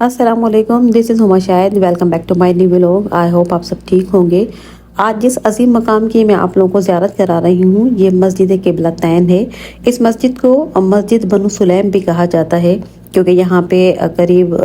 अस्सलाम वालेकुम, this is Huma Shahid. Welcome back to my new vlog. I hope आप सब ठीक होंगे। आज जिस अजीम मकाम की मैं आप लोगों को ज़ियारत करा रही हूँ, ये मस्जिद क़िबलतैन है। इस मस्जिद को मस्जिद बनु सुलैम भी कहा जाता है, क्योंकि यहाँ पे करीब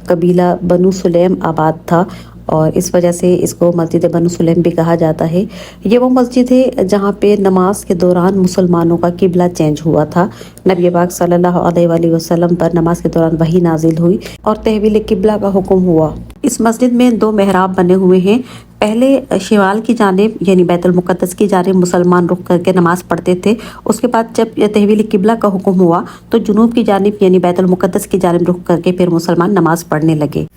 कबीला बनु सुलैम आबाद था और इस वजह से इसको मस्जिद बनु सुलैम भी कहा जाता है। ये वो मस्जिद है जहाँ पे नमाज के दौरान मुसलमानों का किबला चेंज हुआ था। नबी पाक सल्लल्लाहु अलैहि वसल्लम पर नमाज के दौरान वही नाजिल हुई और तहवील किबला का हुक्म हुआ। इस मस्जिद में 2 मेहराब बने हुए हैं। पहले शिमाल की जानिब यानी बैतुल मुक़द्दस की जानिब मुसलमान रुख करके नमाज पढ़ते थे। उसके बाद जब तहवील किबला का हुक्म हुआ तो जुनूब की जानिब यानी बैतुल मुक़द्दस की जानिब रुख करके फिर मुसलमान नमाज पढ़ने लगे।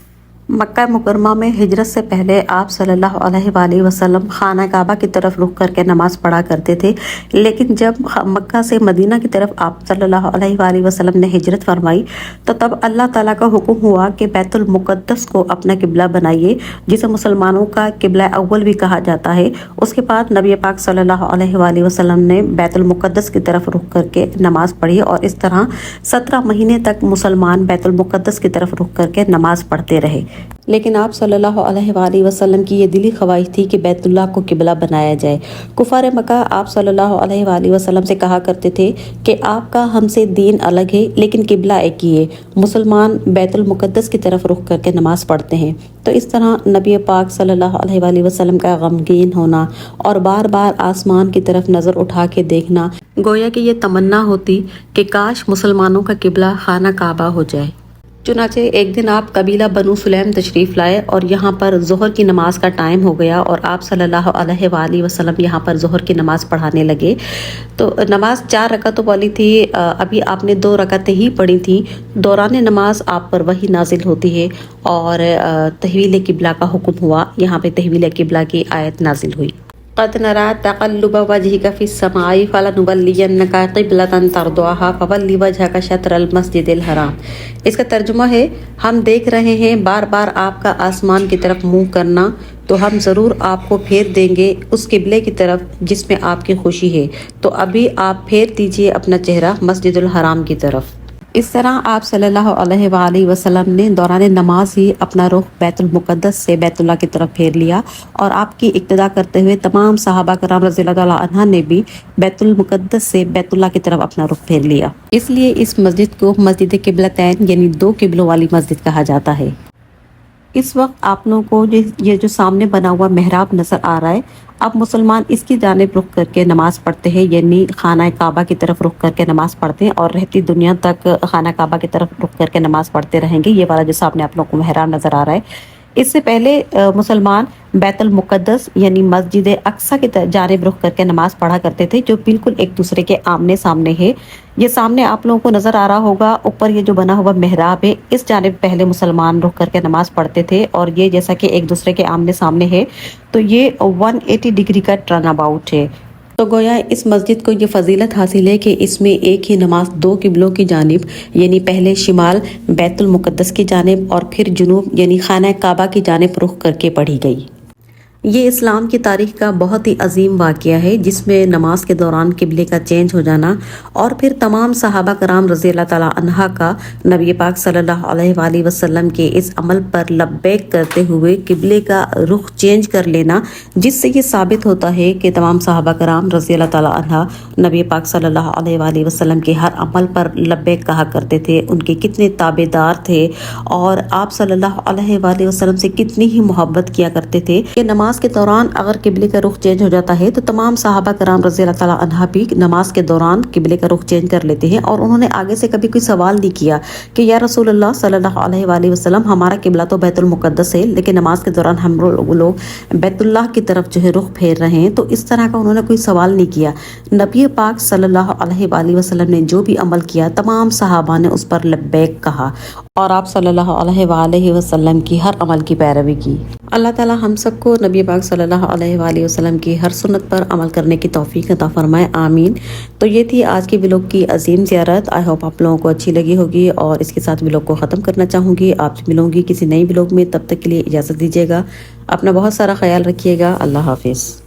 मक्का मुकरमा में हिजरत से पहले आप सल्लल्लाहु अलैहि वसल्लम खाना काबा की तरफ रुख करके नमाज़ पढ़ा करते थे, लेकिन जब मक्का से मदीना की तरफ आप सल्लल्लाहु अलैहि वसल्लम ने हिजरत फरमाई तो तब अल्लाह ताला का हुक्म हुआ कि बैतुल मुक़द्दस को अपना किबला बनाइए, जिसे मुसलमानों का किबला अव्वल भी कहा जाता है। उसके बाद नबी पाक सल्लल्लाहु अलैहि वसल्लम ने बैतुल मुक़द्दस की तरफ रुख करके नमाज़ पढ़ी और इस तरह 17 महीने तक मुसलमान बैतुल मुक़द्दस की तरफ रुख करके नमाज़ पढ़ते रहे। लेकिन आप सल्लल्लाहु अलैहि वसल्लम की ये दिली ख्वाहिश थी कि बैतुल्लाह को किबला बनाया जाए। कुफार मक्का आप सल्लल्लाहु अलैहि वसल्लम से कहा करते थे कि आपका हमसे दीन अलग है लेकिन किबला एक ही है। मुसलमान बैतुल मुक़द्दस की तरफ रुख करके नमाज पढ़ते हैं। तो इस तरह नबी पाक सल्लल्लाहु अलैहि वसल्लम का गमगीन होना और बार बार आसमान की तरफ नज़र उठा के देखना, गोया कि ये तमन्ना होती कि काश मुसलमानों का किबला खाना काबा हो जाए। चुनाचे एक दिन आप कबीला बनु सुलैम तशरीफ़ लाए और यहाँ पर ज़ोहर की नमाज का टाइम हो गया और आप सल्लल्लाहु अलैहि वसल्लम यहाँ पर ज़ोहर की नमाज पढ़ाने लगे। तो नमाज 4 रकतों वाली थी। अभी आपने 2 रकतें ही पढ़ी थी। दौरान नमाज आप पर वही नाजिल होती है और तहवील किबला का हुक्म हुआ। यहाँ पे तहवील किबला की आयत नाजिल हुई। क़द नरा तक़ल्लुब वजहिका फ़िस्समाई फ़लनुवल्लियन्नका क़िबलतन तर्दौहा फ़वल्लि वजहका शत्रल मस्जिदिल हराम। इसका तर्जुमा है, हम देख रहे हैं बार बार आपका आसमान की तरफ मुंह करना, तो हम ज़रूर आपको फेर देंगे उस किबले की तरफ जिसमें आपकी खुशी है। तो अभी आप फेर दीजिए अपना चेहरा मस्जिदुल हराम की तरफ। इस तरह आप सल्लल्लाहु अलैहि वसल्लम ने दौरान नमाज ही अपना रुख बैतुल मुक़द्दस से बैतुल्लाह की तरफ फेर लिया और आपकी इक्तदा करते हुए तमाम सहाबा कराम रज़ियल्लाहु ताला अन्हा ने भी बैतुल मुक़द्दस से बैतुल्लाह की तरफ अपना रुख फेर लिया। इसलिए इस मस्जिद को मस्जिद क़िबलतैन यानी 2 किबलों वाली मस्जिद कहा जाता है। इस वक्त आप लोगों को ये जो सामने बना हुआ मेहराब नज़र आ रहा है, अब मुसलमान इसकी जानिब रुख करके नमाज़ पढ़ते हैं, यानी खाना काबा की तरफ रुख करके नमाज़ पढ़ते हैं और रहती दुनिया तक खाना काबा की तरफ रुख करके नमाज़ पढ़ते रहेंगे। ये वाला जो सामने आप लोगों को मेहराब नज़र आ रहा है, इससे पहले मुसलमान बैतुल मुक़द्दस यानी मस्जिद अक्सा की जानिब रुख करके नमाज़ पढ़ा करते थे, जो बिल्कुल एक दूसरे के आमने सामने है। ये सामने आप लोगों को नज़र आ रहा होगा, ऊपर ये जो बना हुआ मेहराब है, इस जानिब पहले मुसलमान रुख करके नमाज़ पढ़ते थे और ये जैसा कि एक दूसरे के आमने सामने है, तो ये 180 डिग्री का टर्न अबाउट है। तो गोया इस मस्जिद को ये फजीलत हासिल है कि इसमें एक ही नमाज 2 किबलों की जानिब यानी पहले शिमाल बैतुल मुक़द्दस की जानिब और फिर जुनूब यानी खाना काबा की जानिब रुख करके पढ़ी गई। ये इस्लाम की तारीख़ का बहुत ही अजीम वाक़या है, जिसमें नमाज के दौरान किबले का चेंज हो जाना और फिर तमाम सहाबा कराम रज़ियल्लाहु ताला अन्हा का नबी पाक सल्लल्लाहु अलैहि वसल्लम के इस अमल पर लब्बैक करते हुए किबले का रुख चेंज कर लेना, जिससे ये साबित होता है कि तमाम सहाबा कराम रज़ियल्लाहु ताला अन्हा नबी पाक सल्लल्लाहु अलैहि वसल्लम के हर अमल पर लब्बैक कहा करते थे, उनके कितने ताबेदार थे और आप सल्लल्लाहु अलैहि वसल्लम से कितनी ही मोहब्बत किया करते थे कि नमाज के दौरान अगर किबले का रुख चेंज हो जाता है तो तमाम सहाबा कराम रज़ियल्लाहु ताला अन्हा भी नमाज के दौरान किबले का रुख चेंज कर लेते हैं और उन्होंने आगे से कभी कोई सवाल नहीं किया कि या रसूलुल्लाह सल्लल्लाहु अलैहि वसल्लम, हमारा किबला तो बैतुल मुक़द्दस है लेकिन नमाज के दौरान हम लोग बैतुल्लाह की तरफ जो है रुख फेर रहे हैं। तो इस तरह का उन्होंने कोई सवाल नहीं किया। नबी पाक सल्लल्लाहु अलैहि वसल्लम ने जो भी अमल किया तमाम सहाबा ने उस पर लब्बैक कहा और आप सल्लल्लाहु अलैहि वसल्लम की हर अमल की पैरवी की। अल्लाह ताला हम सबको नबी पाक सल्लल्लाहु अलैहि वसल्लम की हर सुन्नत पर अमल करने की तौफीक अता फरमाए, आमीन। तो ये थी आज की व्लॉग की अजीम ज़ियारत। आई होप आप लोगों को अच्छी लगी होगी और इसके साथ व्लॉग को ख़त्म करना चाहूँगी। आपसे मिलूँगी किसी नई व्लॉग में, तब तक के लिए इजाज़त दीजिएगा। अपना बहुत सारा ख्याल रखिएगा। अल्लाह हाफिज़।